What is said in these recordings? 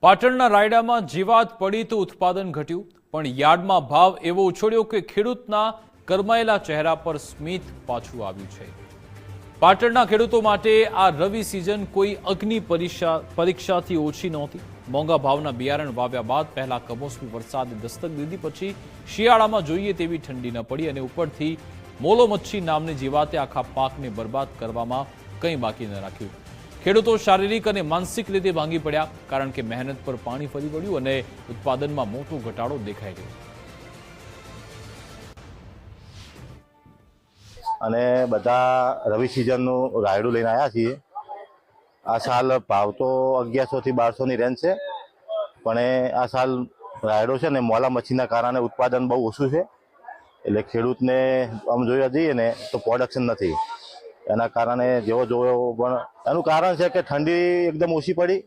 પાટણના રાયડામાં જીવાત પડી તો ઉત્પાદન ઘટ્યું, પણ યાર્ડમાં ભાવ એવો ઉછળ્યો કે ખેડૂતના કરમાયેલા ચહેરા પર સ્મિત પાછું આવ્યું છે। પાટણના ખેડૂતો માટે આ રવિ સિઝન કોઈ અગ્નિ પરીક્ષાથી ઓછી નહોતી। મોંઘા ભાવના બિયારણ વાવ્યા બાદ પહેલા કમોસમી વરસાદે દસ્તક દીધી, પછી શિયાળામાં જોઈએ તેવી ઠંડી ન પડી અને ઉપરથી મોલો મચ્છી નામની જીવાતે આખા પાકને બરબાદ કરવામાં કંઈ બાકી ન રાખ્યું। ખેડૂતો શારીરિક અને માનસિક રીતે ભાંગી પડ્યા, કારણ કે મહેનત પર પાણી ફરી વળ્યું અને ઉત્પાદનમાં મોટો ઘટાડો દેખાઈ ગયો। અને બધા રવિ સિઝનનું રાયડું લઈને આવ્યા છીએ। આ સાલ ભાવ તો 1100 થી 1200 ની રેન્જ છે, પણ આ સાલ રાયડો છે ને મોલા મચ્છીના કારણે ઉત્પાદન બહુ ઓછું છે, એટલે ખેડૂતને આમ જોવા જઈએ ને તો પ્રોડક્શન નથી। એના કારણે જેવો પણ એનું કારણ છે કે ઠંડી એકદમ ઓછી પડી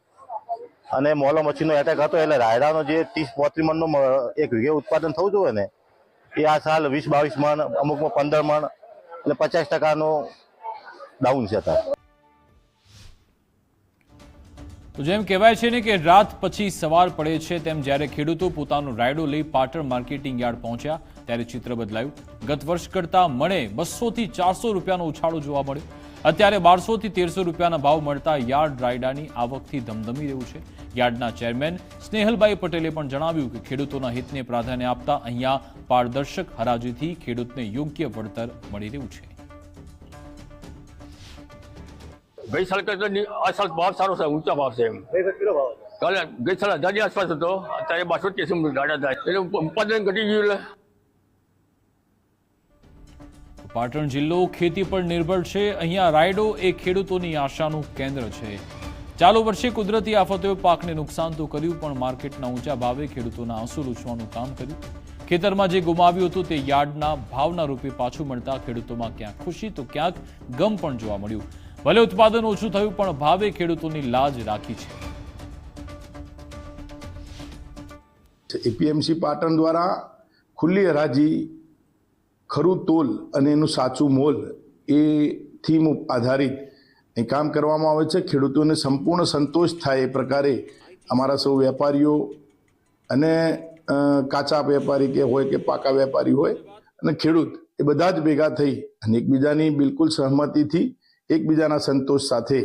અને મોલો મચ્છીનો એટેક હતો, એટલે રાયડાનો જે 30-35 મણનું એક વીઘે ઉત્પાદન થવું જોઈએ ને એ આ સાલ 20-22 મણ, અમુકમાં 15 મણ, એટલે 50%નું ડાઉન છે અત્યારે। તો જેમ કહેવાય છે ને કે રાત પછી સવાર પડે છે, તેમ જ્યારે ખેડૂતો પોતાનું રાયડું લઈ પાટણ માર્કેટિંગ યાર્ડ પહોંચ્યા ત્યારે ચિત્ર બદલાયું। ગત વર્ષ કરતાં મણે 200 થી 400 રૂપિયાનો ઉછાળો જોવા મળ્યો। અત્યારે 1200 થી 1300 રૂપિયાના ભાવ મળતા યાર્ડ રાયડાની આવકથી ધમધમી રહ્યું છે। યાર્ડના ચેરમેન સ્નેહલભાઈ પટેલે પણ જણાવ્યું કે ખેડૂતોના હિતને પ્રાધાન્ય આપતા અહીંયા પારદર્શક હરાજીથી ખેડૂતને યોગ્ય વળતર મળી રહ્યું છે। गई साल का आ साल भाव सारो है, ऊंचा भाव से गई साल 1000 ની આસપાસ હતો, અત્યારે 280 ગાડા થાય, એટલે ઉત્પાદન ઘટી ગયું। પાટણ જિલ્લો ખેતી પર નિર્ભર છે। અહીંયા રાયડો એ ખેડૂતોની આશાનું કેન્દ્ર છે। ચાલુ વર્ષે કુદરતી આફતોએ પાકને નુકસાન તો કર્યું, પણ માર્કેટના ઊંચા ભાવે ખેડૂતોના આંસુ લૂછવાનું કામ કર્યું। ખેતરમાં જે ગુમાવ્યું હતું તે યાર્ડના ભાવના રૂપે પાછું મળતા ખેડૂતોમાં ક્યાંક ખુશી તો ક્યાંક ગમ પણ જોવા મળ્યું। ભલે ઉત્પાદન ઓછું થયું, પણ ભાવે ખેડૂતોની લાજ રાખી છે। એપીએમસી પાટણ દ્વારા ખુલ્લી હરાજી, ખરું તોલ અને એનું સાચું મોલ એ થીમ આધારિત એ કામ કરવામાં આવે છે। ખેડૂતોને સંપૂર્ણ સંતોષ થાય એ પ્રકારે અમારા સૌ વેપારીઓ અને કાચા વેપારી કે હોય કે પાકા વેપારી હોય અને ખેડૂત એ બધા જ ભેગા થઈ અને એકબીજાની બિલકુલ સહમતિથી એકબીજાના સંતોષ સાથે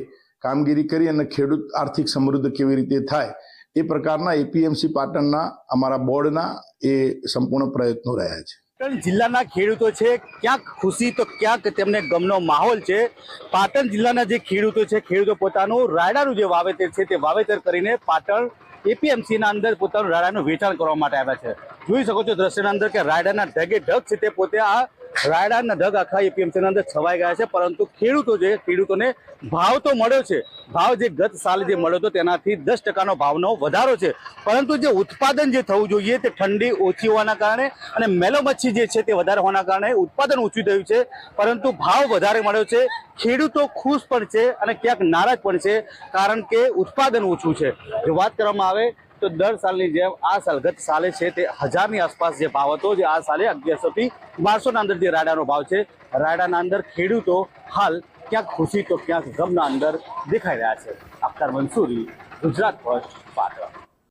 કામગીરી કરી અને ખેડૂત આર્થિક સમૃદ્ધ કેવી રીતે થાય એ પ્રકારના એપીએમસી પાટણના અમારા બોર્ડના એ સંપૂર્ણ પ્રયત્નો રહ્યા છે। પાટણ જિલ્લાના ખેડૂતો છે, ક્યાંક ખુશી તો ક્યાંક તેમને ગમનો માહોલ છે। પાટણ જિલ્લાના જે ખેડૂતો છે, ખેડૂતો પોતાનું રાયડાનું જે વાવેતર છે તે વાવેતર કરીને પાટણ એપીએમસીના અંદર પોતાનું રાયડાનું વેચાણ કરવા માટે આવ્યા છે। જોઈ શકો છો દ્રશ્યના અંદર કે રાયડાના ઢગે ઢગ છે તે પોતે આ રાયડાના ઢગ આખા એપીએમસીના અંદર છવાઈ ગયા છે, પરંતુ ખેડૂતોને ભાવ તો મળ્યો છે। ભાવ જે ગત સાલે જે મળ્યો હતો તેનાથી 10%નો ભાવનો વધારો છે, પરંતુ જે ઉત્પાદન જે થવું જોઈએ તે ઠંડી ઓછી હોવાના કારણે અને મેલો મચ્છી જે છે તે વધારે હોવાના કારણે ઉત્પાદન ઓછું થયું છે, પરંતુ ભાવ વધારે મળ્યો છે। ખેડૂતો ખુશ પણ છે અને ક્યાંક નારાજ પણ છે, કારણ કે ઉત્પાદન ઓછું છે। જો વાત કરવામાં આવે તો દર સાલની જેમ આ સાલ ગત સાલે છે તે 1000 ની આસપાસ જે ભાવ હતો, જે આ સાલે 1100 થી 1200 ના અંદર જે રાયડાનો ભાવ છે, રાયડાના અંદર ખેડૂતો હાલ ક્યાંક ખુશી તો ક્યાંક ગમના અંદર દેખાઈ રહ્યા છે। અખ્તર મંસૂરી, ગુજરાત ફર્સ્ટ, પાટણ।